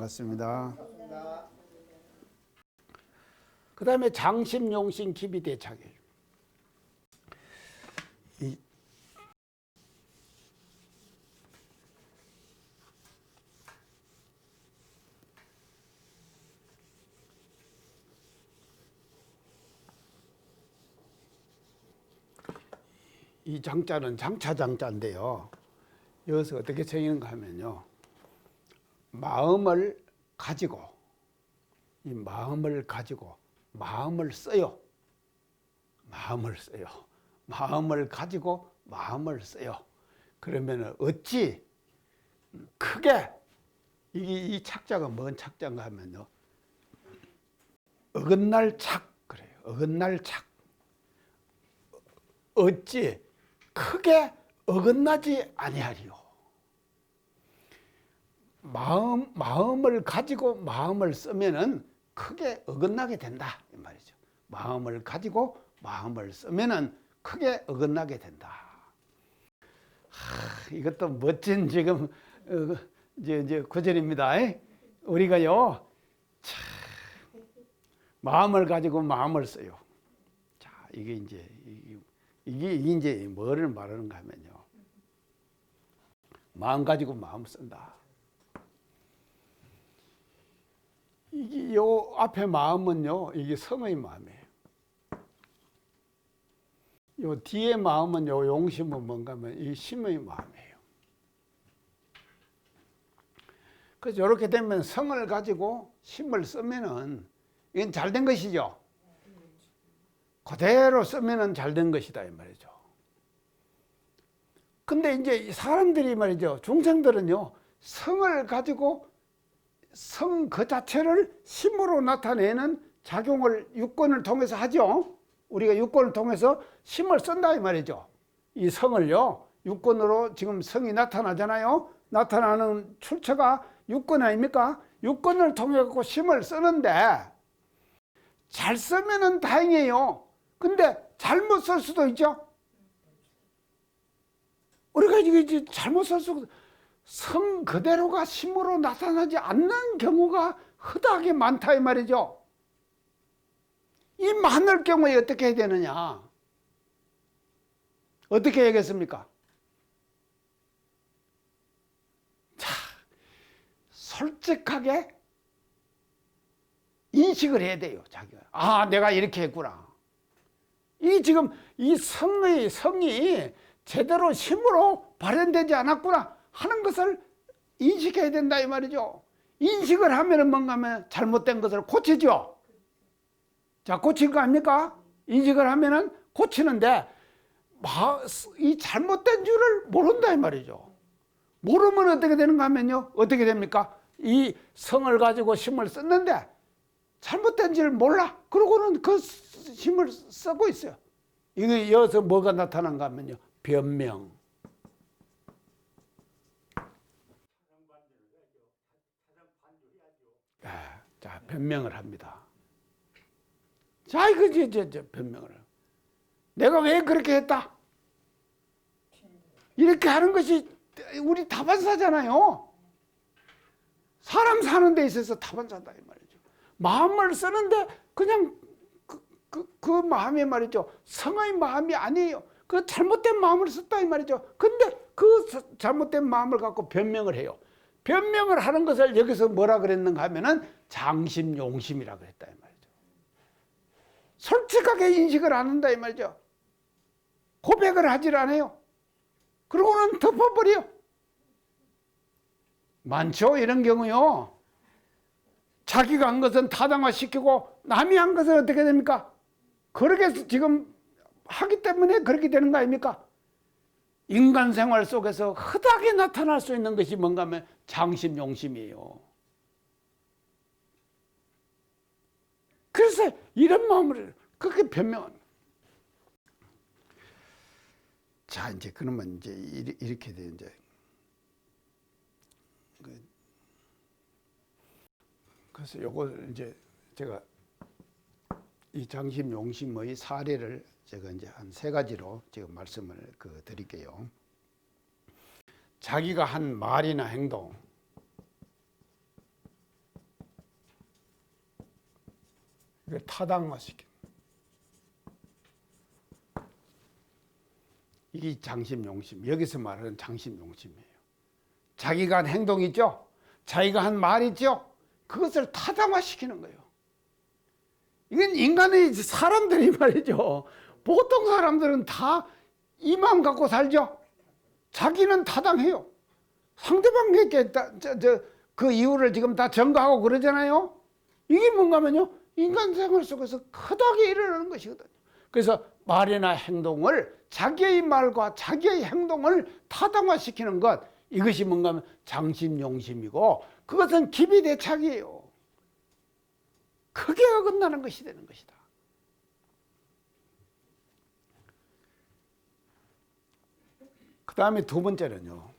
반갑습니다. 그 다음에 장심, 용신, 기비, 대착이에요. 이 장자는 장차장자인데요. 여기서 어떻게 생기는가 하면요. 마음을 가지고 마음을 써요. 마음을 가지고 마음을 써요. 그러면 어찌 크게 이 착자가 뭔 착자인가 하면요. 어긋날 착 그래요. 어긋날 착. 어찌 크게 어긋나지 아니하리요. 마음을 가지고 마음을 쓰면은 크게 어긋나게 된다 이 말이죠. 마음을 가지고 마음을 쓰면은 크게 어긋나게 된다. 이것도 멋진 지금 이제 구절입니다. 우리가요, 참, 마음을 가지고 마음을 써요. 자, 이게 이제 뭐를 말하는가 하면요. 마음 가지고 마음 쓴다. 이게 요 앞에 마음은요, 이게 성의 마음이에요. 요 뒤에 마음은요, 용심은 뭔가 하면 이 심의 마음이에요. 그래서 이렇게 되면 성을 가지고 심을 쓰면은 이건 잘된 것이죠. 그대로 쓰면은 잘된 것이다 이 말이죠. 근데 이제 사람들이 말이죠. 중생들은요, 성을 가지고 성 그 자체를 심으로 나타내는 작용을 육권을 통해서 하죠. 우리가 육권을 통해서 심을 쓴다 이 말이죠. 이 성을요, 육권으로 지금 성이 나타나잖아요. 나타나는 출처가 육권 아닙니까? 육권을 통해 갖고 심을 쓰는데 잘 쓰면은 다행이에요. 근데 잘못 쓸 수도 있죠. 우리가 이게 잘못 쓸 수도 성 그대로가 심으로 나타나지 않는 경우가 허다하게 많다 이 말이죠. 이 많을 경우에 어떻게 해야 되느냐? 어떻게 해야겠습니까? 자, 솔직하게 인식을 해야 돼요. 자기가. 아, 내가 이렇게 했구나. 지금 이 성이 제대로 심으로 발현되지 않았구나 하는 것을 인식해야 된다 이 말이죠. 인식을 하면은 뭔가 하면 잘못된 것을 고치죠. 자, 고칠 거 아닙니까? 인식을 하면은 고치는데 이 잘못된 줄을 모른다 이 말이죠. 모르면 어떻게 되는가 하면요. 어떻게 됩니까? 이 성을 가지고 심을 썼는데 잘못된 줄 몰라. 그러고는 그 힘을 쓰고 있어요. 이게 여기서 뭐가 나타난가 하면요. 변명. 자, 변명을 합니다. 자, 이거 변명을 해요. 내가 왜 그렇게 했다? 이렇게 하는 것이 우리 다반사잖아요. 사람 사는 데 있어서 다반사다 이 말이죠. 마음을 쓰는데 그냥 그 마음이 말이죠. 성의 마음이 아니에요. 그 잘못된 마음을 썼다 이 말이죠. 근데 그 잘못된 마음을 갖고 변명을 해요. 변명을 하는 것을 여기서 뭐라 그랬는가 하면은 장심, 용심이라 그랬다 이 말이죠. 솔직하게 인식을 안 한다 이 말이죠. 고백을 하질 않아요. 그러고는 덮어버려. 많죠 이런 경우요. 자기가 한 것은 타당화시키고 남이 한 것은 어떻게 됩니까? 그렇게 지금 하기 때문에 그렇게 되는 거 아닙니까? 인간 생활 속에서 흔하게 나타날 수 있는 것이 뭔가 하면 장심, 용심이에요. 그래서 이런 마음을 그렇게 변명합니다. 자, 이제 그러면 이제 이렇게 돼 이제 그래서 요거 이제 제가 이 장심, 용심의 사례를 제가 이제 한 3가지로 지금 말씀을 드릴게요. 자기가 한 말이나 행동, 이걸 타당화시키는. 이게 장심용심. 여기서 말하는 장심용심이에요. 자기가 한 행동 있죠? 자기가 한 말 있죠? 그것을 타당화시키는 거예요. 이건 인간의 사람들이 말이죠. 보통 사람들은 다 이 마음 갖고 살죠. 자기는 타당해요. 상대방에게 그 이유를 지금 다 전가하고 그러잖아요. 이게 뭔가 하면요, 인간 생활 속에서 크다게 일어나는 것이거든요. 그래서 말이나 행동을, 자기의 말과 자기의 행동을 타당화시키는 것, 이것이 뭔가 하면 장심용심이고, 그것은 기비대착이에요. 크게 어긋나는 것이 되는 것이다. 그 다음에 두 번째는요,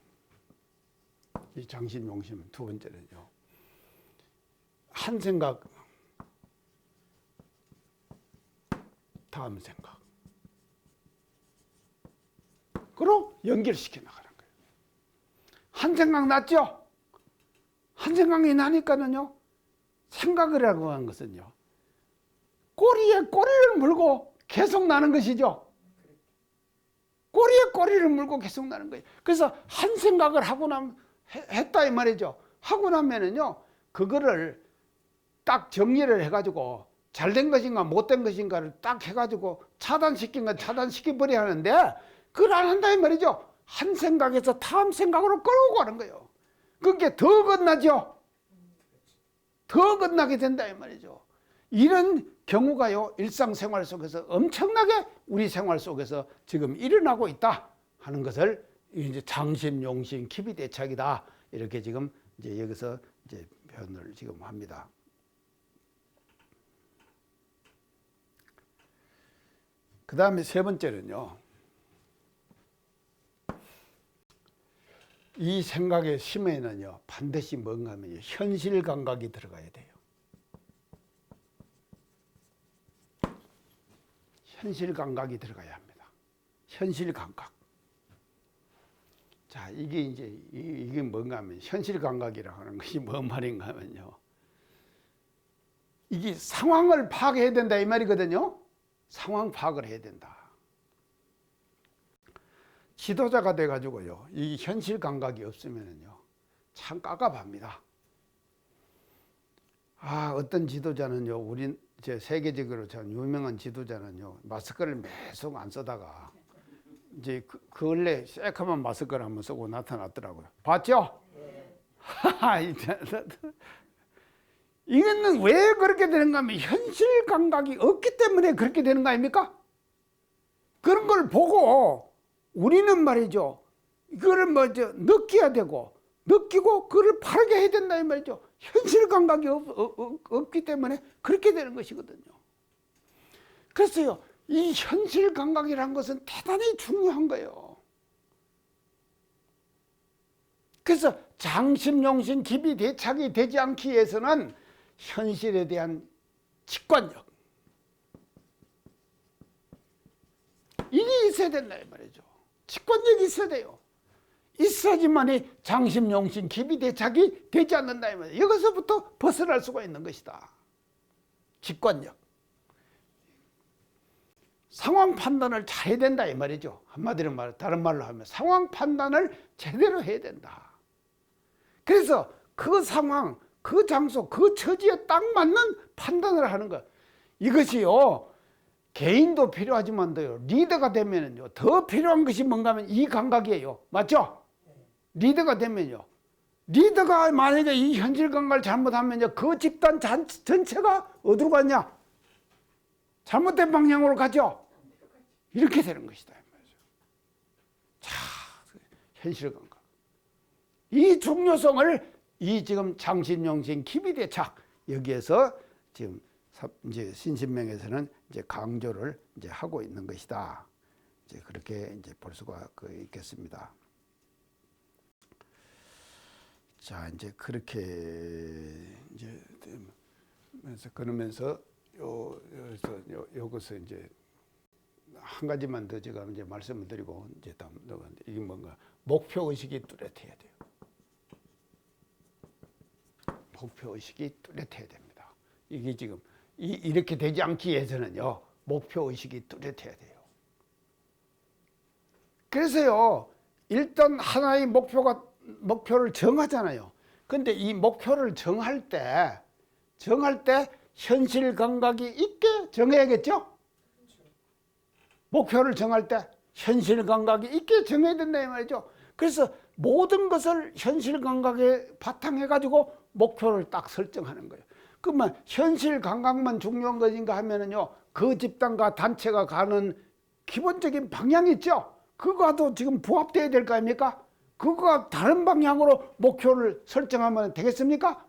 이 장심용심 두 번째는요, 한 생각, 다음 생각, 그로 연결시켜 나가는 거예요. 한 생각 났죠? 한 생각이 나니까는요, 생각이라고 하는 것은요, 꼬리에 꼬리를 물고 계속 나는 것이죠. 꼬리에 꼬리를 물고 계속 나는 거예요. 그래서 한 생각을 하고 했다 이 말이죠. 하고 나면은요, 그거를 딱 정리를 해가지고 잘된 것인가 못된 것인가를 딱 해가지고 차단시킨 건 차단시켜 버려야 하는데, 그걸 안 한다 이 말이죠. 한 생각에서 다음 생각으로 끌고 가는 거예요. 그게 더 끝나죠. 더 끝나게 된다 이 말이죠. 이런 경우가요, 일상생활 속에서 엄청나게 우리 생활 속에서 지금 일어나고 있다 하는 것을 이제 장심용심 기비대착이다, 이렇게 지금 이제 여기서 이제 표현을 지금 합니다. 그 다음에 세 번째는요, 이 생각의 심에는요, 반드시 뭔가 하면 현실 감각이 들어가야 돼요. 현실 감각이 들어가야 합니다. 현실 감각. 자, 이게 이제 이게 뭔가 하면 현실 감각이라고 하는 것이 뭔 말인가 하면요, 이게 상황을 파악해야 된다 이 말이거든요. 상황 파악을 해야 된다. 지도자가 돼 가지고요, 이 현실 감각이 없으면은요, 참 깝깝합니다. 어떤 지도자는요, 우리 세계적으로 참 유명한 지도자는요, 마스크를 계속 안 쓰다가 이제 그 근래 새까만 마스크를 한번 쓰고 나타났더라고요. 봤죠? 이거는 왜 그렇게 되는가 하면 현실 감각이 없기 때문에 그렇게 되는 거 아닙니까? 그런 걸 보고 우리는 말이죠, 이거를 느껴야 되고, 느끼고 그걸 바르게 해야 된다 이 말이죠. 현실 감각이 없기 때문에 그렇게 되는 것이거든요. 그래서요, 이 현실 감각이라는 것은 대단히 중요한 거예요. 그래서 장심용심 기비대착이 되지 않기 위해서는 현실에 대한 직관력, 이게 있어야 된다 이 말이죠. 직관력이 있어야 돼요. 있어야지만이 장심용심 기비대착이 되지 않는다 이 말이에요. 여기서부터 벗어날 수가 있는 것이다. 직관력. 상황 판단을 잘 해야 된다 이 말이죠. 한마디로 다른 말로 하면 상황 판단을 제대로 해야 된다. 그래서 그 상황, 그 장소, 그 처지에 딱 맞는 판단을 하는 것. 이것이요, 개인도 필요하지만도요, 리더가 되면은요, 더 필요한 것이 뭔가 하면 이 감각이에요. 맞죠? 리더가 되면요, 리더가 만약에 이 현실 감각을 잘못하면요, 그 집단 전체가 어디로 가냐? 잘못된 방향으로 가죠? 이렇게 되는 것이다. 자, 현실 감각. 이 중요성을 이 지금 장심용심 기비대착, 여기에서 지금 이제 신신명에서는 이제 강조를 이제 하고 있는 것이다. 이제 그렇게 이제 볼 수가 있겠습니다. 자, 이제 그렇게 이제 그러면서 여기서 이제 한 가지만 더 제가 이제 말씀을 드리고 이제 다음 이게 뭔가 목표 의식이 뚜렷해야 돼요. 목표 의식이 뚜렷해야 됩니다. 이게 지금 이렇게 되지 않기 위해서는요, 목표의식이 뚜렷해야 돼요. 그래서요, 일단 하나의 목표를 정하잖아요. 근데 이 목표를 정할 때 현실 감각이 있게 정해야겠죠? 목표를 정할 때 현실 감각이 있게 정해야 된다 이 말이죠. 그래서 모든 것을 현실 감각에 바탕해 가지고 목표를 딱 설정하는 거예요. 그러면 현실 감각만 중요한 것인가 하면은요, 그 집단과 단체가 가는 기본적인 방향이 있죠. 그거와도 지금 부합돼야 될 거 아닙니까? 그거와 다른 방향으로 목표를 설정하면 되겠습니까?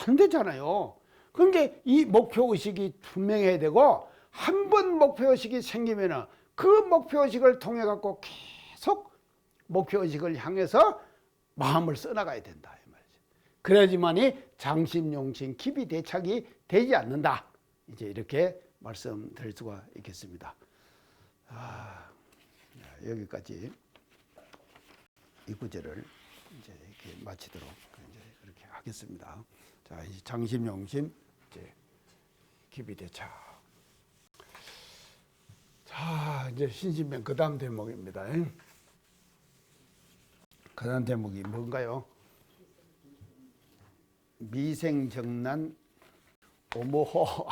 안 되잖아요. 그러니까 이 목표의식이 분명해야 되고, 한 번 목표의식이 생기면은 그 목표의식을 통해 갖고 계속 목표의식을 향해서 마음을 써나가야 된다 이 말이죠. 그래야지만이 장심용심 기비대착이 되지 않는다. 이제 이렇게 말씀드릴 수가 있겠습니다. 여기까지 이 구절을 이제 이렇게 마치도록 이제 그렇게 하겠습니다. 자, 이 장심용심 이제 기비대착. 자, 이제 신신명 그 다음 대목입니다. 그 다음 대목이 뭔가요? 미생정난 오모호.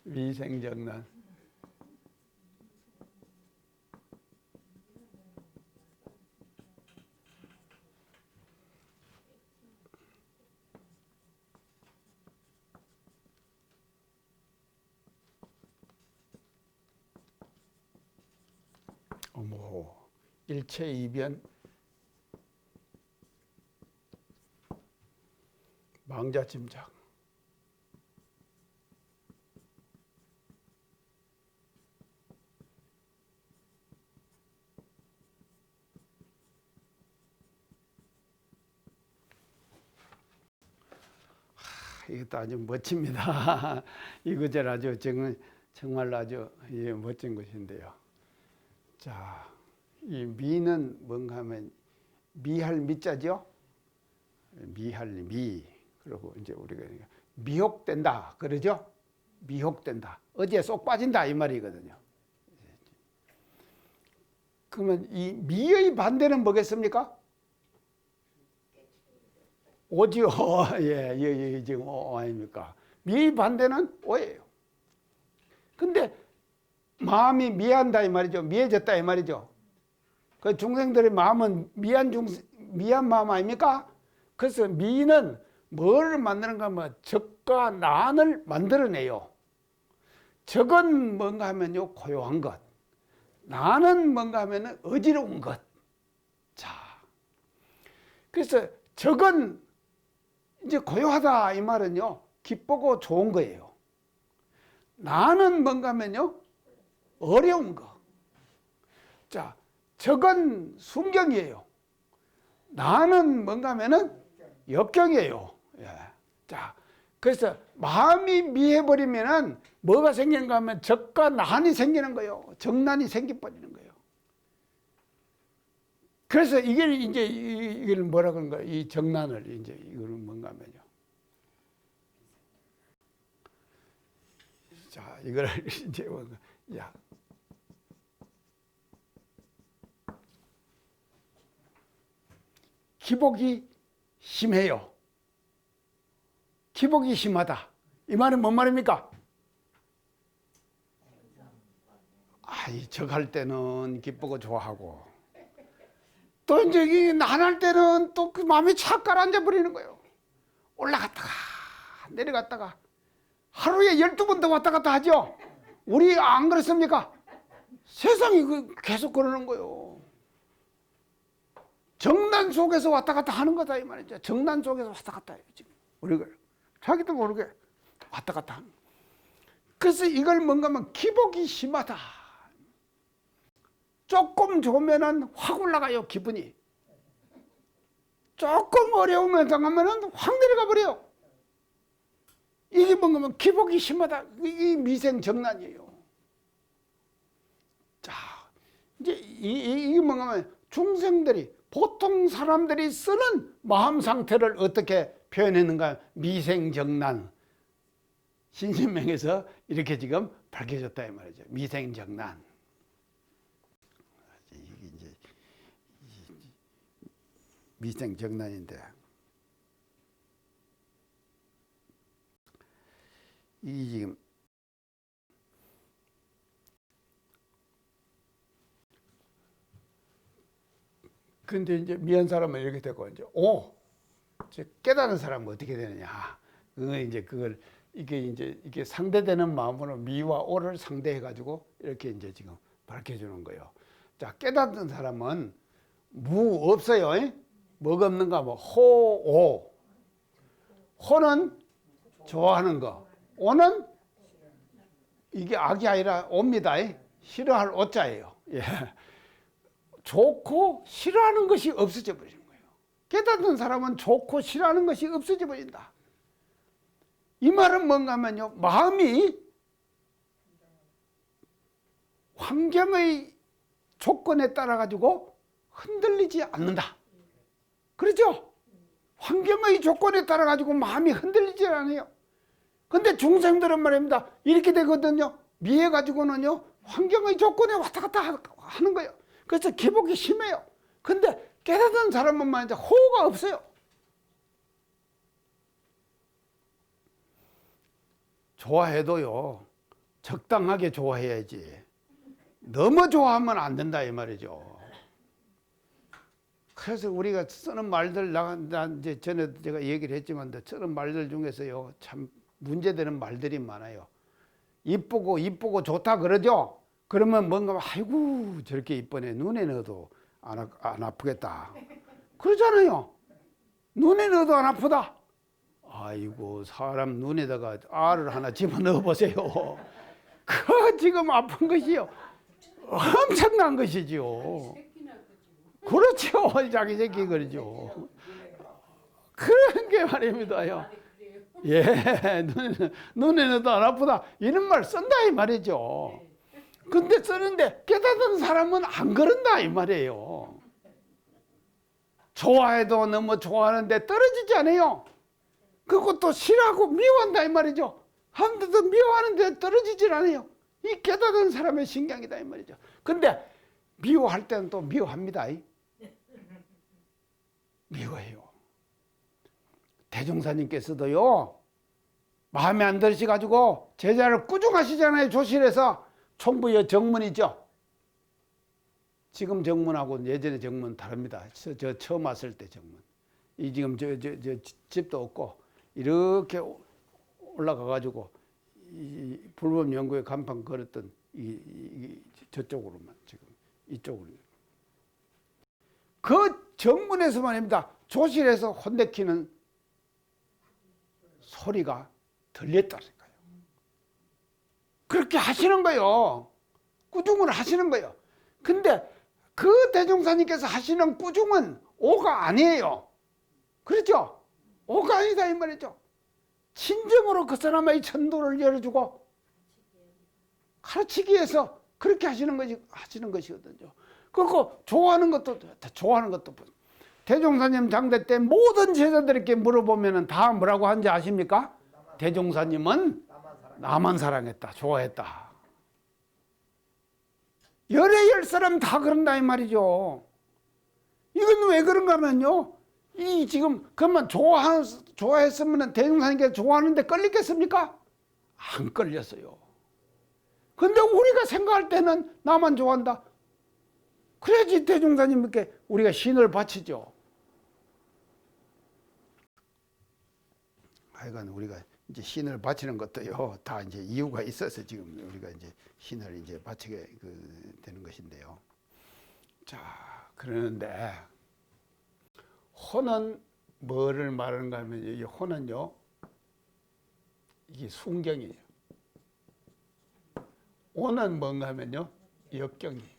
미생정난. 오모호. 일체이변 망자짐작. 이것도 아주 멋집니다. 이 구절 아주 정말 아주 멋진 것인데요. 자, 이 미는 뭔가 하면 미할 미자죠. 미할 미. 그리고 이제 우리가 미혹된다 그러죠. 미혹된다. 어디에 쏙 빠진다 이 말이거든요. 그러면 이 미의 반대는 뭐겠습니까? 오지요. 예, 지금 오 아닙니까? 미의 반대는 오예요. 근데 마음이 미한다 이 말이죠. 미해졌다 이 말이죠. 그 중생들의 마음은 미한 마음 아닙니까? 그래서 미는 뭘 만드는가 하면 적과 난을 만들어내요. 적은 뭔가 하면요, 고요한 것. 난은 뭔가 하면 어지러운 것. 자, 그래서 적은 이제 고요하다 이 말은요, 기쁘고 좋은 거예요. 난은 뭔가 하면요, 어려운 거. 자, 적은 순경이에요. 나는 뭔가 하면은 역경이에요. 예. 자, 그래서 마음이 미해버리면은 뭐가 생기는가 하면 적과 난이 생기는 거예요. 적난이 생겨버리는 거예요. 그래서 이걸 뭐라 그런 거예요? 이 적난을 이제 이거는 뭔가 하면요. 자, 이걸 이제 뭔가, 야. 기복이 심해요. 기복이 심하다. 이 말은 뭔 말입니까? 이 적할 때는 기쁘고 좋아하고, 또 이제 난할 때는 또 그 마음이 착 가라앉아 버리는 거예요. 올라갔다가 내려갔다가 하루에 12번도 왔다 갔다 하죠. 우리 안 그렇습니까? 세상이 계속 그러는 거예요. 정난 속에서 왔다 갔다 하는 거다 이 말이죠. 정난 속에서 왔다 갔다 해요 지금 우리가 자기도 모르게 왔다 갔다 하는. 그래서 이걸 뭔가 하면 기복이 심하다. 조금 좋으면은 확 올라가요 기분이. 조금 어려우면 당하면은 확 내려가 버려요. 이게 뭔가 하면 기복이 심하다. 이 미생정난이에요. 자, 이제 이게 뭔가 하면 중생들이 보통 사람들이 쓰는 마음 상태를 어떻게 표현했는가? 미생정난. 신신명에서 이렇게 지금 밝혀졌다 이 말이죠. 미생정난. 이게 이제 미생정난인데 이 지금 근데 이제 미한 사람은 이렇게 되고 이제 깨달은 사람은 어떻게 되느냐? 그걸 이게 상대되는 마음으로 미와 오를 상대해 가지고 이렇게 이제 지금 밝혀주는 거예요. 자, 깨닫는 사람은 무 없어요. 뭐가 없는가? 뭐 호오. 호는 좋아하는 거. 오는 이게 악이 아니라 옵니다. 싫어할 오자예요. 예. 좋고 싫어하는 것이 없어져 버리는 거예요. 깨닫는 사람은 좋고 싫어하는 것이 없어져 버린다. 이 말은 뭔가 하면요, 마음이 환경의 조건에 따라 가지고 흔들리지 않는다. 그렇죠? 환경의 조건에 따라 가지고 마음이 흔들리지 않아요. 근데 중생들은 말입니다, 이렇게 되거든요. 미해 가지고는요, 환경의 조건에 왔다 갔다 하는 거예요. 그래서 기복이 심해요. 근데 깨닫는 사람은 말이죠, 호가 없어요. 좋아해도요, 적당하게 좋아해야지. 너무 좋아하면 안 된다 이 말이죠. 그래서 우리가 쓰는 말들, 이제 전에 제가 얘기를 했지만 쓰는 말들 중에서요, 참 문제되는 말들이 많아요. 이쁘고 좋다 그러죠. 그러면 뭔가 아이고 저렇게 이쁘네, 눈에 넣어도 안 아프겠다 그러잖아요. 눈에 넣어도 안 아프다. 아이고 사람 눈에다가 알을 하나 집어넣어 보세요. 그 지금 아픈 것이요, 엄청난 것이지요. 그렇죠. 자기 새끼 그러죠. 그런 게 말입니다요. 예, 눈에 넣어도 안 아프다 이런 말 쓴다 이 말이죠. 근데 쓰는데 깨닫는 사람은 안 그런다 이 말이에요. 좋아해도 너무 좋아하는데 떨어지지 않아요. 그것도 싫어하고 미워한다 이 말이죠. 한데도 미워하는데 떨어지질 않아요. 이 깨닫는 사람의 신경이다 이 말이죠. 근데 미워할 때는 또 미워합니다. 미워해요. 대종사님께서도요, 마음에 안 들으셔가지고 제자를 꾸중하시잖아요. 조실에서. 총부의 정문이죠. 지금 정문하고 예전의 정문 다릅니다. 저 처음 왔을 때 정문. 이 지금 저 집도 없고 이렇게 올라가가지고 이 불법 연구의 간판 걸었던 저쪽으로만 지금 이쪽으로. 그 정문에서 말입니다, 조실에서 혼내키는 소리가 들렸다니까요. 그렇게 하시는 거예요. 꾸중을 하시는 거예요. 근데 그 대종사님께서 하시는 꾸중은 오가 아니에요. 그렇죠? 오가 아니다 이 말이죠. 진정으로 그 사람의 천도를 열어주고 가르치기 위해서 그렇게 하시는 것이거든요. 그리고 좋아하는 것도 대종사님 장대 때 모든 제자들에게 물어보면 다 뭐라고 하는지 아십니까? 대종사님은 나만 사랑했다, 좋아했다. 열의 사람 다 그런다 이 말이죠. 이건 왜 그런가 하면요, 이 지금 그러면 좋아했으면 대종사님께 좋아하는데 끌리겠습니까? 안 끌렸어요. 근데 우리가 생각할 때는 나만 좋아한다. 그래야지 대종사님께 우리가 신을 바치죠. 하여간 우리가 이제 신을 바치는 것도요, 다 이제 이유가 있어서 지금 우리가 이제 신을 이제 바치게 되는 것인데요. 자, 그러는데 호는 뭐를 말하는가 하면, 이 호는요, 이게 순경이에요. 오는 뭔가 하면요, 역경이에요.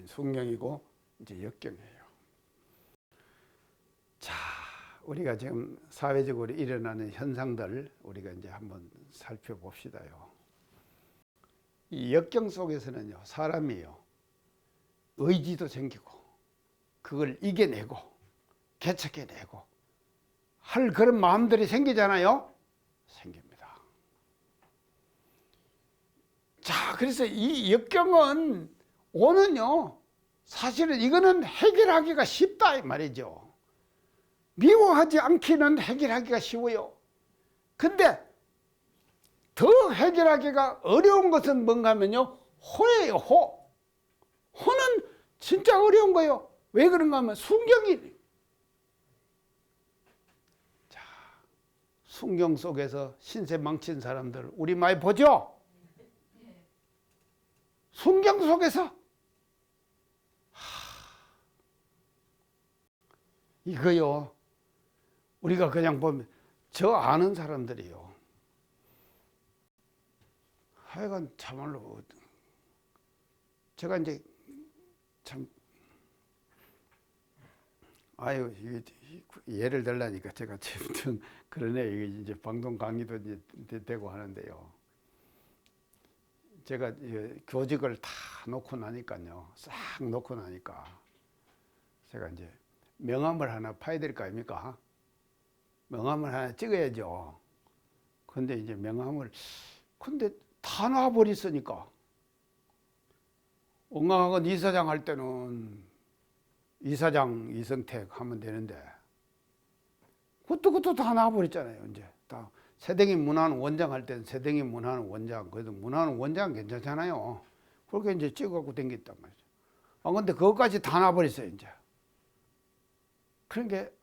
순경이고 이제 역경이에요. 자, 우리가 지금 사회적으로 일어나는 현상들 우리가 이제 한번 살펴봅시다요. 이 역경 속에서는요, 사람이요, 의지도 생기고 그걸 이겨내고 개척해내고 할 그런 마음들이 생기잖아요. 생깁니다. 자, 그래서 이 역경은 오는요, 사실은 이거는 해결하기가 쉽다 이 말이죠. 미워하지 않기는 해결하기가 쉬워요. 근데 더 해결하기가 어려운 것은 뭔가 하면요, 호예요. 호는 진짜 어려운 거예요. 왜 그런가 하면 순경이, 자, 순경 속에서 신세 망친 사람들 우리 많이 보죠? 순경 속에서 이거요, 우리가 그냥 보면 저 아는 사람들이요, 하여간 참말로 제가 이제 참 아유 예를 들라니까 제가 지금 그러네. 이제 방송 강의도 이제 되고 하는데요. 제가 교직을 다 놓고 나니까요, 싹 놓고 나니까 제가 이제 명함을 하나 파야 될 거 아닙니까? 명함을 하나 찍어야죠. 근데 이제 명함을 근데 다 놔버렸으니까. 엉강학원 이사장 할 때는 이사장 이성택 하면 되는데 그것도 다 놔버렸잖아요. 이제 다 세댕이 문화원 원장 할 때는 세댕이 문화원 원장, 그래도 문화원 원장 괜찮잖아요. 그렇게 이제 찍어갖고 댕겼단 말이죠. 아 근데 그것까지 다 놔버렸어요. 이제 그런 게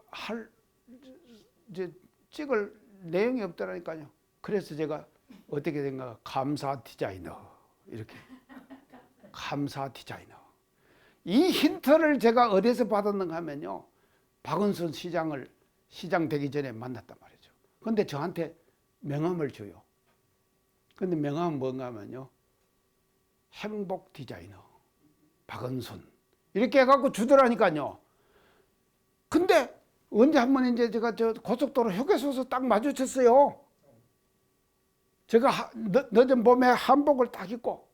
이제 찍을 내용이 없더라니까요. 그래서 제가 어떻게 된가, 감사 디자이너, 이렇게 감사 디자이너. 이 힌트를 제가 어디서 받았는가 하면요, 박은순 시장 되기 전에 만났단 말이죠. 근데 저한테 명함을 줘요. 근데 명함은 뭔가 하면요, 행복 디자이너 박은순 이렇게 해갖고 주더라니까요. 근데 언제 한번 이제 제가 저 고속도로 휴게소에서 딱 마주쳤어요. 제가 늦은 봄에 한복을 딱 입고,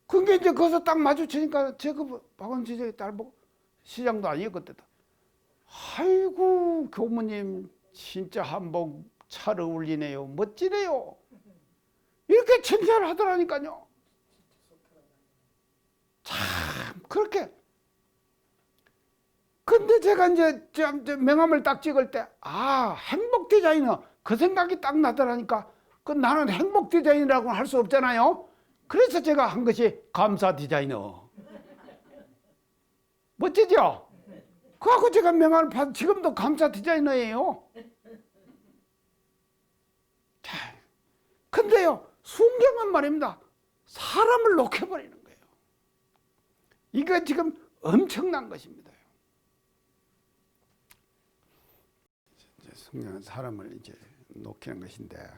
그게 이제 거기서 딱 마주치니까 제가 박원 시장이 딸 보고, 시장도 아니에요 그때도. 아이고 교무님 진짜 한복 잘 어울리네요, 멋지네요, 이렇게 칭찬을 하더라니까요. 참 그렇게. 근데 제가 이제 명함을 딱 찍을 때, 아 행복 디자이너, 그 생각이 딱 나더라니까. 그 나는 행복 디자이너라고 할 수 없잖아요. 그래서 제가 한 것이 감사 디자이너. 멋지죠? 그래갖고 제가 명함을 받아 지금도 감사 디자이너예요. 자, 근데요, 순경은 말입니다, 사람을 녹여버리는 거예요. 이거 지금 엄청난 것입니다. 순경은 사람을 이제 녹이는 것인데,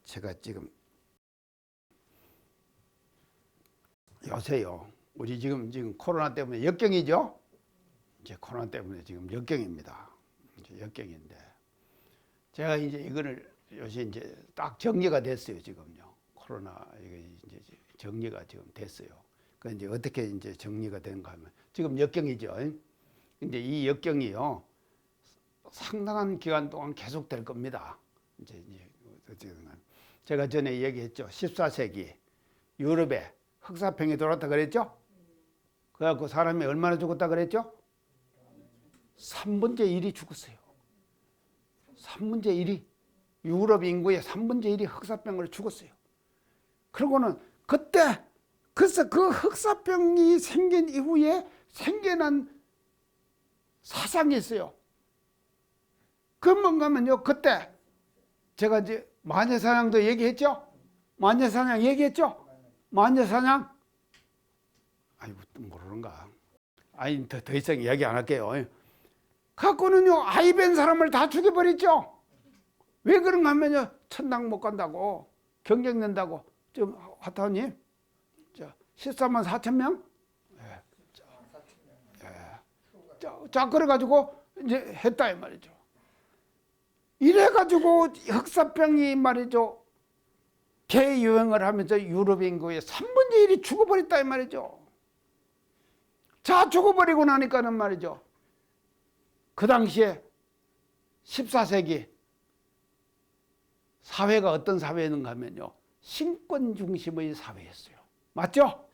제가 지금 요새요, 우리 지금 코로나 때문에 역경이죠. 이제 코로나 때문에 지금 역경입니다. 이제 역경인데, 제가 이제 이거를 요새 이제 딱 정리가 됐어요. 지금요, 코로나 이게 이제 정리가 지금 됐어요. 그 이제 어떻게 이제 정리가 되는가 하면, 지금 역경이죠. 이제 이 역경이요, 상당한 기간 동안 계속될 겁니다. 이제 어쨌든 제가 전에 얘기했죠. 14세기 유럽에 흑사병이 돌았다 그랬죠. 그래갖고 사람이 얼마나 죽었다 그랬죠? 3분의 1이 죽었어요. 3분의 1이, 유럽 인구의 3분의 1이 흑사병으로 죽었어요. 그러고는 그때, 그래서 그 흑사병이 생긴 이후에 생겨난 사상이 있어요. 그 뭔가 하면요, 그때 제가 이제 마녀사냥도 얘기했죠? 마녀사냥 얘기했죠? 마녀사냥? 아이고, 모르는가? 아니, 더 이상 이야기 안 할게요. 갖고는요, 아이 뵌 사람을 다 죽여버렸죠? 왜 그런가 하면요, 천당 못 간다고, 경쟁 낸다고. 지금, 화타님, 14만 4천 명? 예. 자, 그래가지고, 이제 했다, 이 말이죠. 이래가지고 흑사병이 말이죠, 대유행을 하면서 유럽 인구의 3분의 1이 죽어버렸다 이 말이죠. 자, 죽어버리고 나니까는 말이죠, 그 당시에 14세기 사회가 어떤 사회였는가 하면요, 신권 중심의 사회였어요. 맞죠?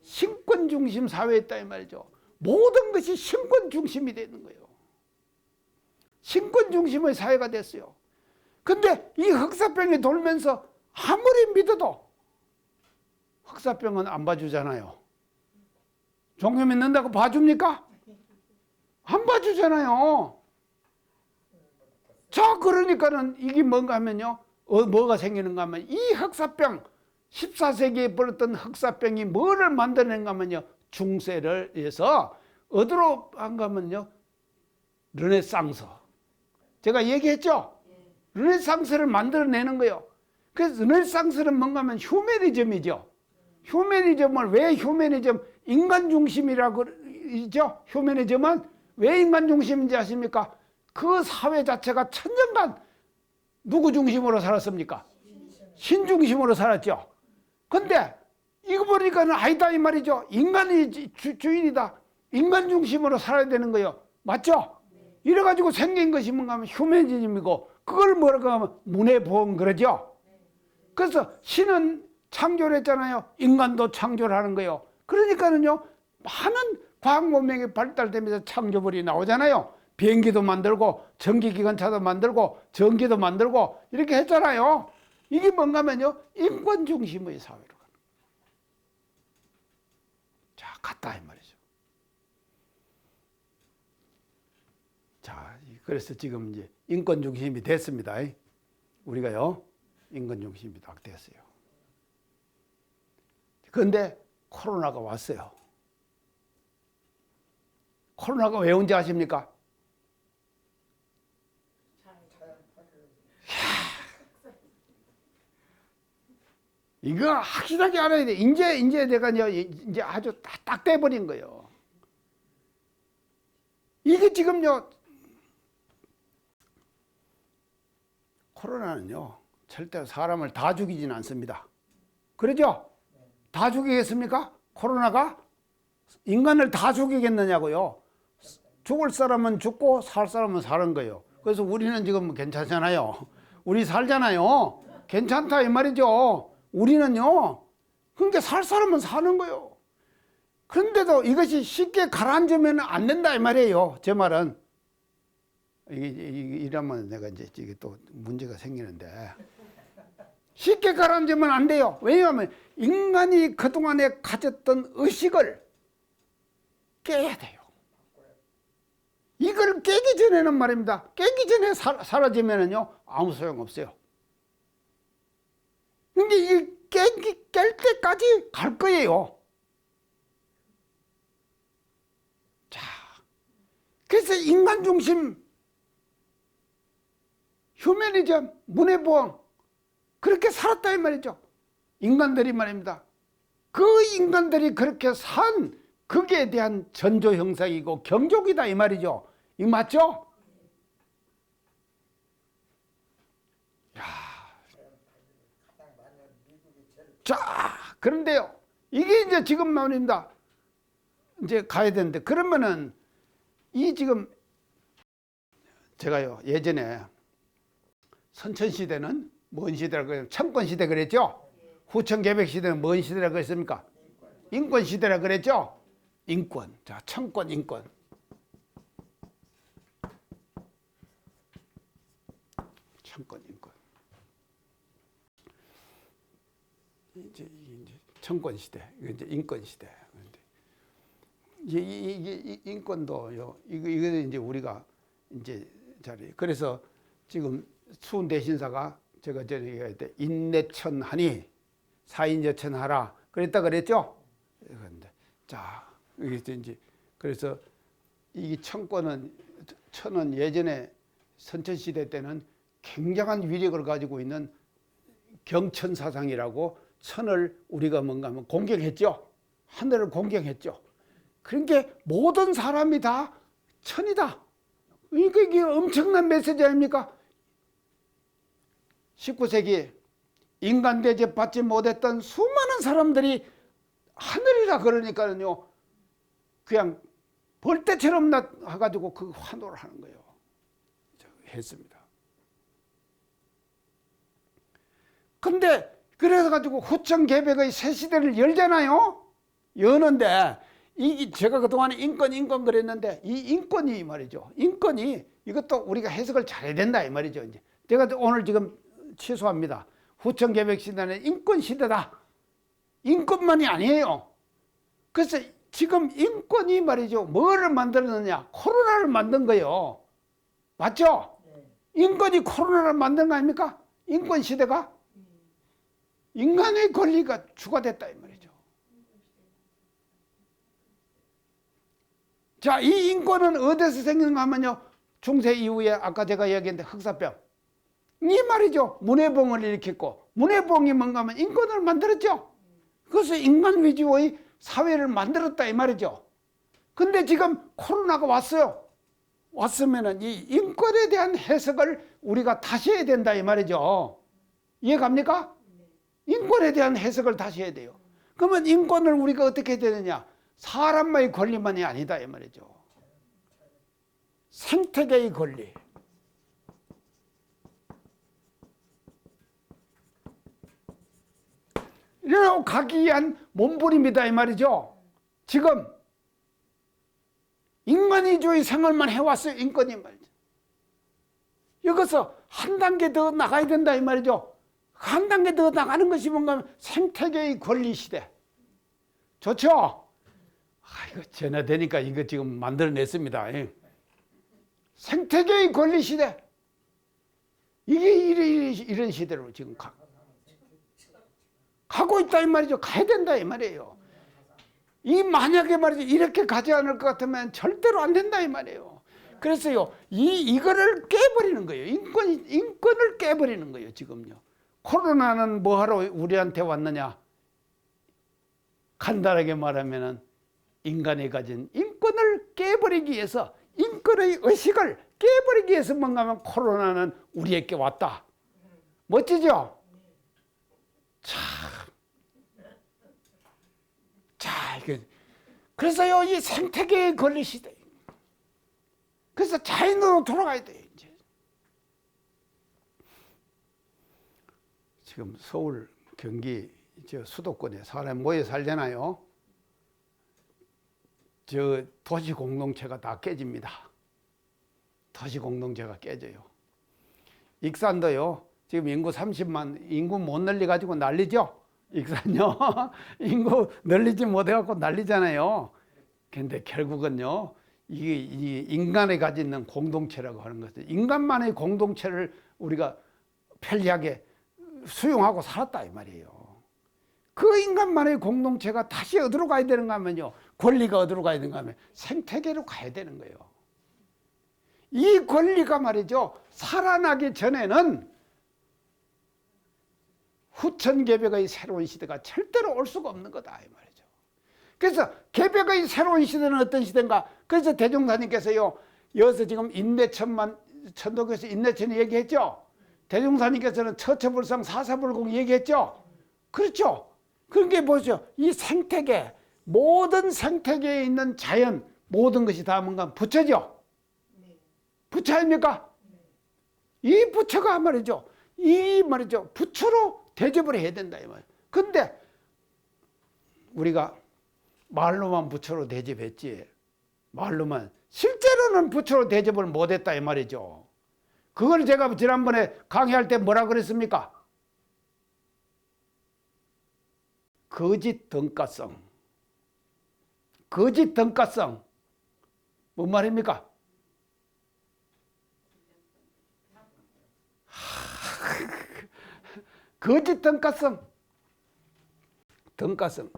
신권 중심 사회였다 이 말이죠. 모든 것이 신권 중심이 되는 거예요. 신권 중심의 사회가 됐어요. 근데 이 흑사병이 돌면서 아무리 믿어도 흑사병은 안 봐주잖아요. 종교 믿는다고 봐줍니까? 안 봐주잖아요. 자, 그러니까는 이게 뭔가 하면요, 뭐가 생기는가 하면 이 흑사병, 14세기에 벌었던 흑사병이 뭐를 만들어낸가 하면요, 중세를 해서 어디로 한가 하면요, 르네상스. 제가 얘기했죠? 르네상스를 만들어내는 거예요. 그래서 르네상스는 뭔가 하면 휴머니즘이죠. 휴머니즘을 왜 휴머니즘, 인간 중심이라고 그러죠? 휴머니즘은 왜 인간 중심인지 아십니까? 그 사회 자체가 천년간 누구 중심으로 살았습니까? 신 중심으로 살았죠. 근데 이거 보니까는 아니다 이 말이죠. 인간이 주인이다. 인간 중심으로 살아야 되는 거예요. 맞죠? 이래가지고 생긴 것이 뭔가 하면 휴머니즘이고, 그걸 뭐라고 하면 문해보험 그러죠. 그래서 신은 창조를 했잖아요. 인간도 창조를 하는 거예요. 그러니까는요, 많은 과학 문명이 발달되면서 창조물이 나오잖아요. 비행기도 만들고 전기기관차도 만들고 전기도 만들고 이렇게 했잖아요. 이게 뭔가 하면요, 인권 중심의 사회로 가는 거예요. 자, 같다 이 말이죠. 자, 그래서 지금 이제 인권 중심이 됐습니다. 우리가요, 인권 중심이 딱 됐어요. 그런데 코로나가 왔어요. 코로나가 왜 온지 아십니까? 이거 확실하게 알아야 돼. 이제 내가 이제 아주 딱 돼버린 거예요. 이게 지금요, 코로나는요, 절대 사람을 다 죽이지는 않습니다. 그러죠? 다 죽이겠습니까? 코로나가? 인간을 다 죽이겠느냐고요. 죽을 사람은 죽고 살 사람은 사는 거예요. 그래서 우리는 지금 괜찮잖아요. 우리 살잖아요. 괜찮다 이 말이죠. 우리는요, 그러니까 살 사람은 사는 거예요. 그런데도 이것이 쉽게 가라앉으면 안 된다 이 말이에요. 제 말은. 이러면 내가 이제 이게 또 문제가 생기는데, 쉽게 가라앉으면 안 돼요. 왜냐하면 인간이 그동안에 가졌던 의식을 깨야 돼요. 이걸 깨기 전에는 말입니다. 깨기 전에 사라지면은요, 아무 소용 없어요. 근데 이 깰 때까지 갈 거예요. 자, 그래서 인간 중심, 휴머니즘, 문해보험, 그렇게 살았다 이 말이죠. 인간들이 말입니다. 그 인간들이 그렇게 산 그게 대한 전조 형상이고 경족이다 이 말이죠. 이 맞죠? 야. 자, 그런데요, 이게 이제 지금 말입니다. 이제 가야 되는데, 그러면은 이 지금 제가요, 예전에 선천시대는 뭔 시대라고 그래요? 청권시대 그랬죠? 후천개백시대는 뭔 시대라고 그랬습니까? 인권시대라고 그랬죠? 인권. 자, 청권, 인권. 청권, 인권. 이제 청권시대, 이제 인권시대. 이게 인권도요, 이거 이제 우리가 이제 자리. 그래서 지금 수훈 대신사가 제가 전에 얘기할 때 인내천하니 사인여천하라 그랬다 그랬죠? 그런데 자, 이게 이제 그래서 이 청권은 천은 예전에 선천시대 때는 굉장한 위력을 가지고 있는 경천사상이라고 천을 우리가 뭔가 하면 공경했죠. 하늘을 공경했죠. 그러니까 모든 사람이 다 천이다. 그러니까 이게 엄청난 메시지 아닙니까? 19세기 인간 대접 받지 못했던 수많은 사람들이 하늘이라 그러니까요, 그냥 벌떼처럼 해가지고 그 환호를 하는 거예요. 했습니다. 근데 그래서 가지고 후천개벽의 새 시대를 열잖아요. 여는데 이 제가 그동안에 인권 그랬는데 이 인권이 말이죠. 인권이 이것도 우리가 해석을 잘해야 된다 이 말이죠. 이제 제가 오늘 지금 취소합니다. 후천개벽 시대는 인권 시대다. 인권만이 아니에요. 그래서 지금 인권이 말이죠. 뭐를 만들었느냐? 코로나를 만든 거예요. 맞죠? 인권이 코로나를 만든 거 아닙니까? 인권 시대가 인간의 권리가 추가됐다 이 말이죠. 자, 이 인권은 어디서 생기는가 하면요. 중세 이후에 아까 제가 얘기했는데 흑사병. 이 말이죠. 문해봉을 일으켰고 문해봉이 뭔가 하면 인권을 만들었죠. 그래서 인간 위주의 사회를 만들었다 이 말이죠. 근데 지금 코로나가 왔어요. 왔으면은 이 인권에 대한 해석을 우리가 다시 해야 된다 이 말이죠. 이해 갑니까? 인권에 대한 해석을 다시 해야 돼요. 그러면 인권을 우리가 어떻게 해야 되느냐? 사람의 권리만이 아니다 이 말이죠. 생태계의 권리. 이러고 가기 위한 몸부림이다 이 말이죠. 지금 인간위주의 생활만 해왔어요. 인권이 말이죠. 여기서 한 단계 더 나가야 된다 이 말이죠. 한 단계 더 나가는 것이 뭔가 하면 생태계의 권리 시대. 좋죠? 이거 전화되니까 이거 지금 만들어냈습니다. 생태계의 권리 시대. 이게 이런 시대로 지금 가고 있다 이 말이죠. 가야 된다 이 말이에요. 이 만약에 말이죠 이렇게 가지 않을 것 같으면 절대로 안 된다 이 말이에요. 그래서요 이거를 깨버리는 거예요. 인권을 깨버리는 거예요. 지금요. 코로나는 뭐하러 우리한테 왔느냐? 간단하게 말하면은 인간이 가진 인권을 깨버리기 위해서 인권의 의식을 깨버리기 위해서 뭔가 하면 코로나는 우리에게 왔다. 멋지죠? 그래서요, 이 생태계의 권리 시대. 그래서 자연으로 돌아가야 돼요, 이제. 지금 서울, 경기, 저 수도권에 사람 모여 살잖아요. 저 도시 공동체가 다 깨집니다. 도시 공동체가 깨져요. 익산도요, 지금 인구 30만, 인구 못 늘려가지고 난리죠? 익산요. 인구 늘리지 못해갖고 난리잖아요. 근데 결국은요, 이 인간이 가지는 공동체라고 하는 것은 인간만의 공동체를 우리가 편리하게 수용하고 살았다 이 말이에요. 그 인간만의 공동체가 다시 어디로 가야 되는가 하면요, 권리가 어디로 가야 되는가 하면 생태계로 가야 되는 거예요. 이 권리가 말이죠, 살아나기 전에는 후천개벽의 새로운 시대가 절대로 올 수가 없는 거다 이 말이죠. 그래서 개벽의 새로운 시대는 어떤 시대인가? 그래서 대종사님께서요, 여기서 지금 인내천만, 천도교에서 인내천이 얘기했죠. 대종사님께서는 처처불상 사사불공 얘기했죠. 그렇죠. 그런 게 뭐죠? 이 생태계, 모든 생태계에 있는 자연, 모든 것이 다 뭔가 부처죠. 부처 아닙니까? 이 부처가 말이죠, 이 말이죠, 부처로 대접을 해야 된다 이 말. 근데 우리가 말로만 부처로 대접했지, 말로만, 실제로는 부처로 대접을 못했다 이 말이죠. 그걸 제가 지난번에 강의할 때 뭐라 그랬습니까? 거짓 덩가성. 거짓 덩가성. 뭔 말입니까? 거짓 덩가성. 덩가성.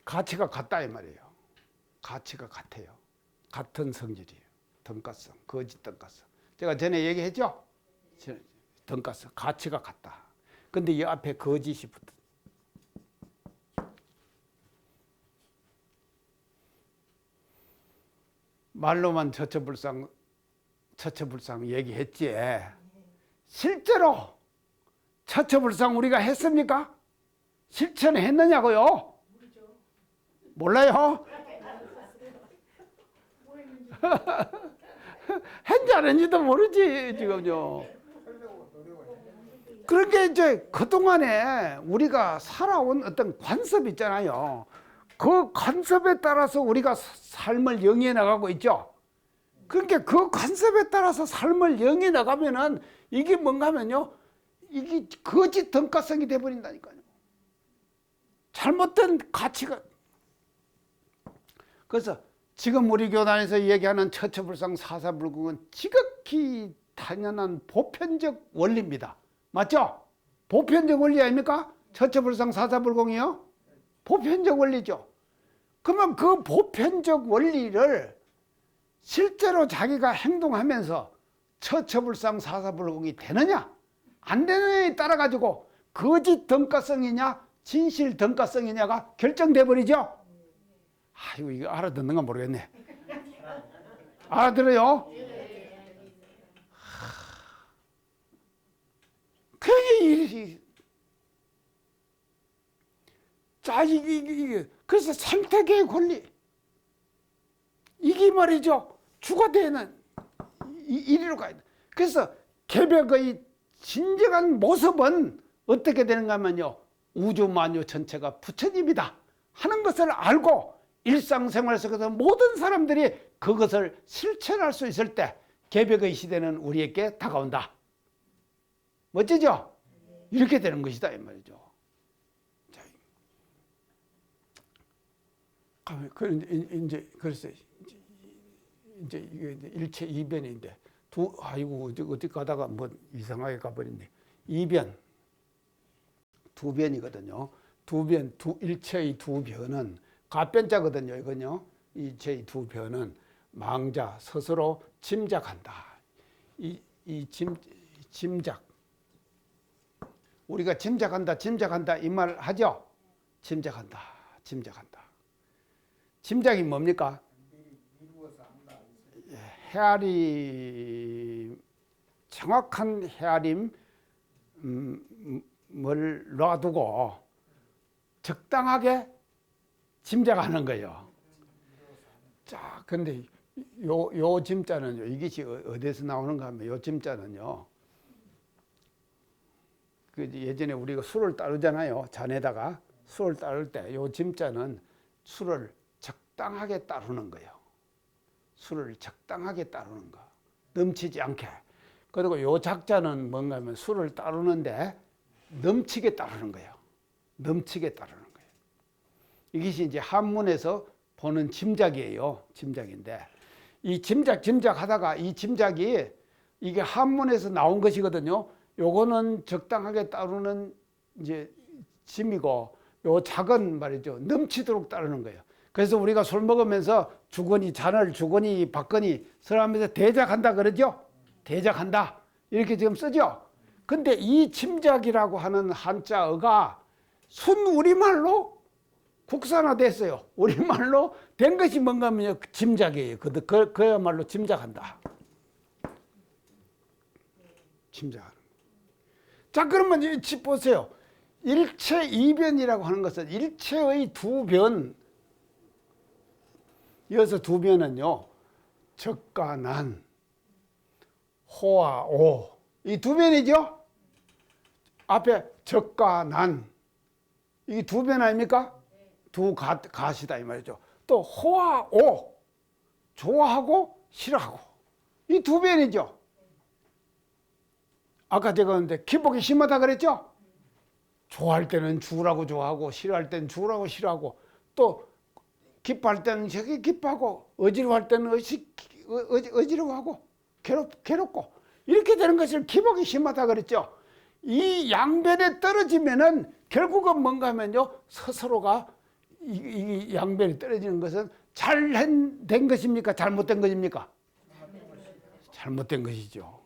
가치가 같다 이 말이에요. 가치가 같아요. 같은 성질이에요. 덩가성, 거짓 덩가성. 제가 전에 얘기했죠? 덩가성, 가치가 같다. 근데 이 앞에 거짓이 붙어. 말로만 처처불상 얘기했지. 실제로 처처불상 우리가 했습니까? 실천했느냐고요? 몰라요? 했는지 안 했는지도 모르지 지금요. 그러니까 이제 그동안에 우리가 살아온 어떤 관습 있잖아요. 그 관습에 따라서 우리가 삶을 영위해 나가고 있죠. 그러니까 그 관습에 따라서 삶을 영위해 나가면은 이게 뭔가 하면요, 이게 거짓 덩가성이 돼버린다니까요. 잘못된 가치가. 그래서 지금 우리 교단에서 얘기하는 처처불상 사사불국은 지극히 당연한 보편적 원리입니다. 맞죠? 보편적 원리 아닙니까? 처처불상 사사불공이요? 보편적 원리죠. 그러면 그 보편적 원리를 실제로 자기가 행동하면서 처처불상 사사불공이 되느냐 안 되느냐에 따라 가지고 거짓 덩가성이냐 진실 덩가성이냐가 결정돼 버리죠. 아이고 이거 알아듣는가 모르겠네. 알아들어요? 그게 자 이게 그래서 생태계의 권리 이게 말이죠. 주가 되는 이리로 가야 돼. 그래서 개벽의 진정한 모습은 어떻게 되는가 하면요, 우주 만유 전체가 부처님이다 하는 것을 알고 일상생활 속에서 모든 사람들이 그것을 실천할 수 있을 때 개벽의 시대는 우리에게 다가온다. 멋지죠? 이렇게 되는 것이다 이 말이죠. 이제 그래서 이제 이게 일체 이변인데 아이고 어디 가다가 뭐 이상하게 가버렸네. 이변 두 변이거든요. 일체의 두 변은 가변자거든요. 이건요. 일체의 두 변은 망자 스스로 짐작한다. 짐작. 우리가 짐작한다 이 말 하죠. 짐작한다. 짐작이 뭡니까? 헤아림, 정확한 헤아림을 놔두고 적당하게 짐작하는 거예요. 자, 근데 요 짐자는요, 이것이 어디서 나오는가 하면 요 짐자는요, 그 예전에 우리가 술을 따르잖아요. 잔에다가 술을 따를 때 요 짐자는 술을 적당하게 따르는 거예요. 술을 적당하게 따르는 거. 넘치지 않게. 그리고 요 작자는 뭔가 하면 술을 따르는데 넘치게 따르는 거예요. 넘치게 따르는 거예요. 이것이 이제 한문에서 보는 짐작이에요. 짐작인데 이 짐작하다가 이 짐작이 이게 한문에서 나온 것이거든요. 요거는 적당하게 따르는 이제 짐이고 요 작은 말이죠. 넘치도록 따르는 거예요. 그래서 우리가 술 먹으면서 주거니 잔을 주거니 받거니 설하면서 대작한다 그러죠. 대작한다 이렇게 지금 쓰죠. 근데 이 짐작이라고 하는 한자어가 순 우리말로 국산화됐어요. 우리말로 된 것이 뭔가 하면 짐작이에요. 그야말로 짐작한다. 짐작하는. 자, 그러면 보세요. 일체 이변이라고 하는 것은 일체의 두 변. 이어서 두 변은요, 적과 난, 호와 오. 이 두 변이죠? 앞에 적과 난. 이게 두 변 아닙니까? 두 가시다 이 말이죠. 또 호와 오. 좋아하고 싫어하고. 이 두 변이죠. 아까 제가 근데 기복이 심하다 그랬죠? 좋아할 때는 죽으라고 좋아하고 싫어할 때는 죽으라고 싫어하고 또 기뻐할 때는 저기 기뻐하고 어지러워할 때는 어지러워하고 괴롭고 이렇게 되는 것을 기복이 심하다 그랬죠. 이 양변에 떨어지면은 결국은 뭔가 하면요 스스로가 이 양변에 떨어지는 것은 잘된 것입니까? 잘못된 것입니까? 잘못된 것이죠.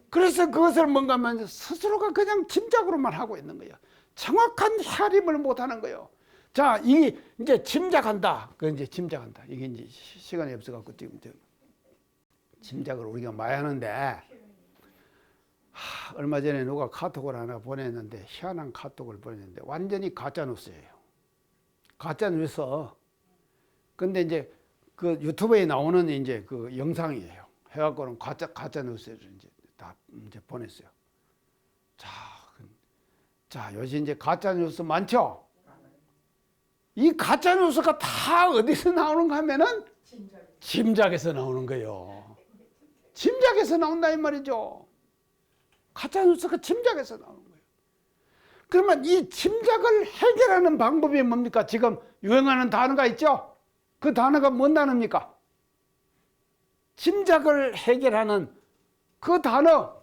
그래서 그것을 뭔가 하면 스스로가 그냥 짐작으로만 하고 있는 거예요. 정확한 헤아림을 못 하는 거예요. 자, 이게 이제 짐작한다. 그 이제 짐작한다. 이게 이제 시간이 없어갖고 지금 짐작을 우리가 많이 하는데, 얼마 전에 누가 카톡을 하나 보냈는데, 희한한 카톡을 보냈는데 완전히 가짜 뉴스예요. 가짜 뉴스. 근데 이제 그 유튜브에 나오는 이제 그 영상이에요. 해갖고는 가짜 뉴스를 이제 다 이제 보냈어요. 자, 요새 이제 가짜 뉴스 많죠? 이 가짜 뉴스가 다 어디서 나오는가 하면은 짐작에서 나오는 거예요. 짐작에서 나온다 이 말이죠. 가짜 뉴스가 짐작에서 나오는 거예요. 그러면 이 짐작을 해결하는 방법이 뭡니까? 지금 유행하는 단어가 있죠? 그 단어가 뭔 단어입니까? 짐작을 해결하는 그 단어,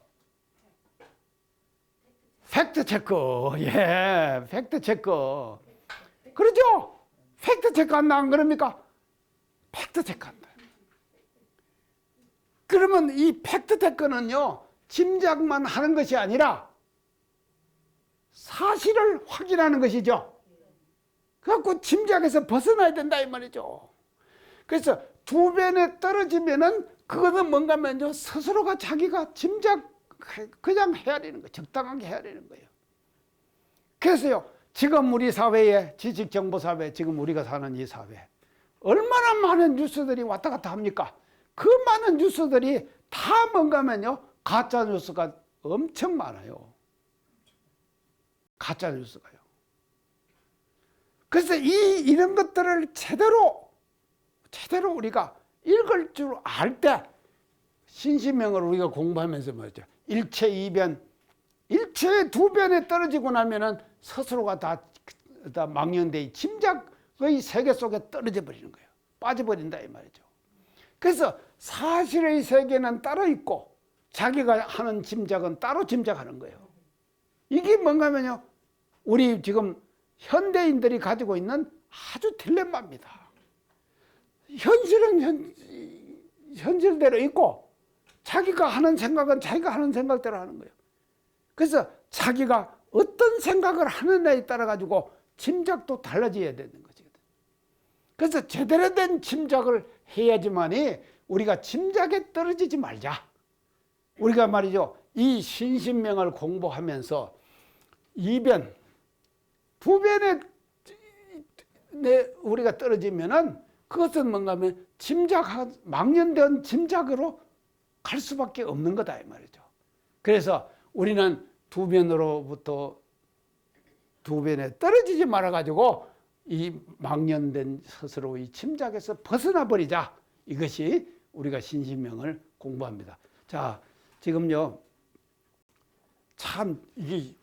팩트체크. 예, 팩트체크. 그러죠? 팩트체크 한다 안 그럽니까? 팩트체크 한다. 그러면 이 팩트체크는요, 짐작만 하는 것이 아니라 사실을 확인하는 것이죠. 그래갖고 짐작에서 벗어나야 된다 이 말이죠. 그래서 두 변에 떨어지면은 그거는 뭔가 하면요, 스스로가 자기가 짐작 그냥 헤아리는 거예요. 적당하게 헤아리는 거예요. 그래서요, 지금 우리 사회에, 지식정보사회, 지금 우리가 사는 이 사회, 얼마나 많은 뉴스들이 왔다 갔다 합니까? 그 많은 뉴스들이 다 뭔가 하면요, 가짜 뉴스가 엄청 많아요. 가짜 뉴스가요. 그래서 이런 것들을 제대로 우리가 읽을 줄 알 때, 신신명을 우리가 공부하면서 말이죠. 일체이변, 일체의 두 변에 떨어지고 나면은 스스로가 다 망연돼 짐작의 세계 속에 떨어져 버리는 거예요. 빠져버린다 이 말이죠. 그래서 사실의 세계는 따로 있고 자기가 하는 짐작은 따로 짐작하는 거예요. 이게 뭔가 하면요, 우리 지금 현대인들이 가지고 있는 아주 딜레마입니다. 현실은 현실대로 있고 자기가 하는 생각은 자기가 하는 생각대로 하는 거예요. 그래서 자기가 어떤 생각을 하느냐에 따라 가지고 짐작도 달라져야 되는 거죠. 그래서 제대로 된 짐작을 해야지만이 우리가 짐작에 떨어지지 말자. 우리가 말이죠, 이 신신명을 공부하면서 이변, 두 변에 우리가 떨어지면은 그것은 뭔가 하면 망연된 짐작으로 갈 수밖에 없는 거다 이 말이죠. 그래서 우리는 두 변으로부터 두 변에 떨어지지 말아 가지고 이 망연된 스스로의 짐작에서 벗어나 버리자. 이것이 우리가 신신명을 공부합니다. 자, 지금요, 참 이게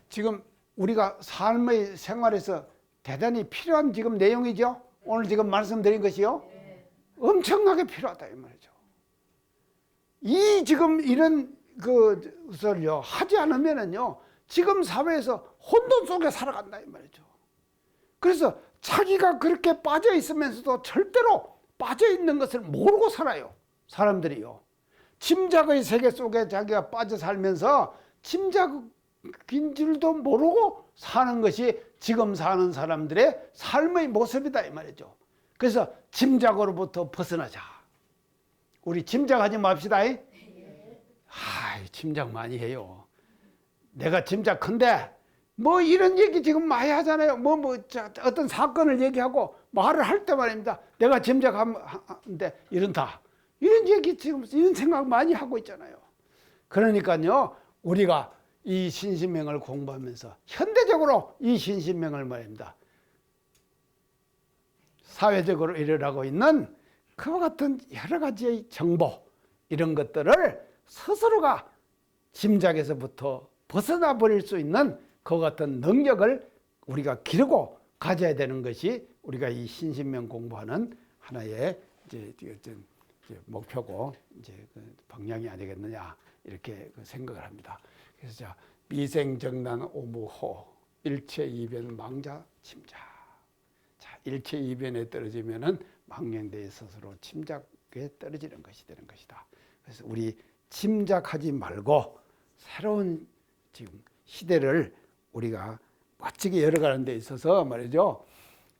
지금 우리가 삶의 생활에서 대단히 필요한 지금 내용이죠. 오늘 지금 말씀드린 것이요, 엄청나게 필요하다 이 말이죠. 이 지금 이런 것을요 하지 않으면은요, 지금 사회에서 혼돈 속에 살아간다 이 말이죠. 그래서 자기가 그렇게 빠져 있으면서도 절대로 빠져 있는 것을 모르고 살아요. 사람들이요. 짐작의 세계 속에 자기가 빠져 살면서 짐작인 줄도 모르고 사는 것이 지금 사는 사람들의 삶의 모습이다 이 말이죠. 그래서 짐작으로부터 벗어나자. 우리 짐작하지 맙시다. 짐작 많이 해요. 내가 짐작컨대 뭐 이런 얘기 지금 많이 하잖아요. 어떤 사건을 얘기하고 말을 할 때 말입니다. 내가 짐작하는데 이런다. 이런 얘기 지금 이런 생각 많이 하고 있잖아요. 그러니까요, 우리가 이 신신명을 공부하면서 현대적으로 이 신신명을 말입니다, 사회적으로 일어나고 있는 그와 같은 여러 가지의 정보, 이런 것들을 스스로가 짐작에서부터 벗어나 버릴 수 있는 그 같은 능력을 우리가 기르고 가져야 되는 것이 우리가 이 신신명 공부하는 하나의 이제 목표고 이제 그 방향이 아니겠느냐, 이렇게 생각을 합니다. 그래서 자, 미생정난 오무호, 일체이변 망자 침자. 자, 일체이변에 떨어지면은 망령대의 스스로 침작에 떨어지는 것이 되는 것이다. 그래서 우리 침작하지 말고 새로운 지금 시대를 우리가 멋지게 열어가는 데 있어서 말이죠.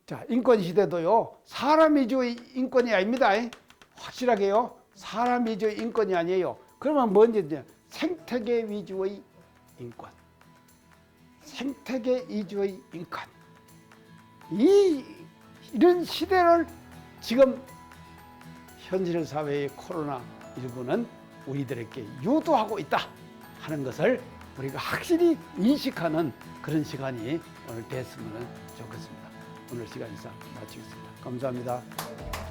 자, 인권 시대도요, 사람 위주의 인권이 아닙니다. 확실하게요, 사람 위주의 인권이 아니에요. 그러면 뭔지 생태계 위주의 인권, 생태계 위주의 인권. 이런 시대를 지금 현실 사회의 코로나19는 우리들에게 유도하고 있다 하는 것을 우리가 확실히 인식하는 그런 시간이 오늘 됐으면 좋겠습니다. 오늘 시간 이상 마치겠습니다. 감사합니다.